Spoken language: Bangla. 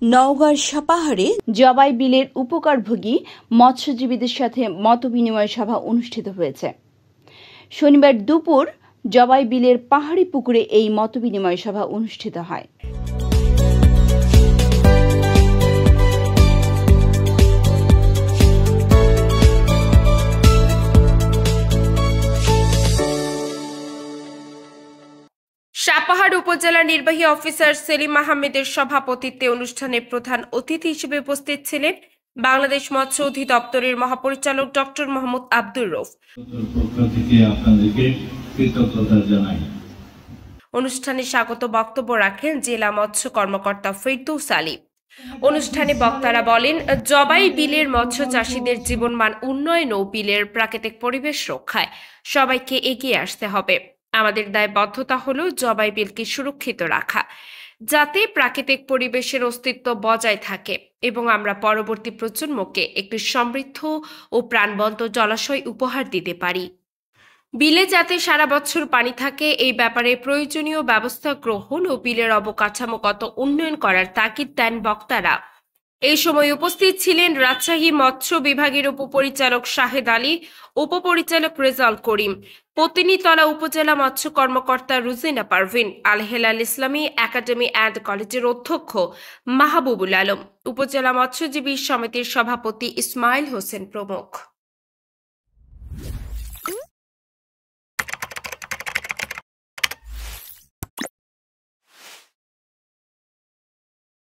নওগাঁর সাপাহারে জবাই বিলের উপকারভোগী মৎস্যজীবীদের সাথে মতবিনিময় সভা অনুষ্ঠিত হয়েছে। শনিবার দুপুর জবাই বিলের পাহাড়ি পুকুরে এই মতবিনিময় সভা অনুষ্ঠিত হয়। সাপাহার উপজেলা নির্বাহী অফিসার সেলিম আহমেদের সভাপতিত্বে অনুষ্ঠানে প্রধান অতিথি হিসেবে উপস্থিত ছিলেন বাংলাদেশ মৎস্য অধিদপ্তরের মহাপরিচালক ডক্টর মোহাম্মদ আব্দুর রউফ। অনুষ্ঠানে স্বাগত বক্তব্য রাখেন জেলা মৎস্য কর্মকর্তা ফেরদৌস আলী। অনুষ্ঠানে বক্তারা বলেন, জবাই বিলের মৎস্য চাষীদের জীবনমান উন্নয়ন ও বিলের প্রাকৃতিক পরিবেশ রক্ষায় সবাইকে এগিয়ে আসতে হবে। আমাদের দায়বদ্ধতা হলো জবাই বিলকে সুরক্ষিত রাখা, যাতে প্রাকৃতিক পরিবেশের অস্তিত্ব বজায় থাকে এবং আমরা পরবর্তী প্রজন্মকে একটি সমৃদ্ধ ও প্রাণবন্ত জলাশয় উপহার দিতে পারি। বিলে যাতে সারা বছর পানি থাকে এই ব্যাপারে প্রয়োজনীয় ব্যবস্থা গ্রহণ ও বিলের অবকাঠামোগত উন্নয়ন করার তাগিদ দেন বক্তারা। এই সময় উপস্থিত ছিলেন রাজশাহী মৎস্য বিভাগের উপপরিচালক শাহেদ আলী, উপপরিচালক রেজাউল করিম, পত্নীতলা উপজেলা মৎস্য কর্মকর্তা রুজিনা পারভিন, আল হেলাল ইসলামী একাডেমি অ্যান্ড কলেজের অধ্যক্ষ মাহবুবুল আলম, উপজেলা মৎস্যজীবী সমিতির সভাপতি ইসমাইল হোসেন প্রমুখ।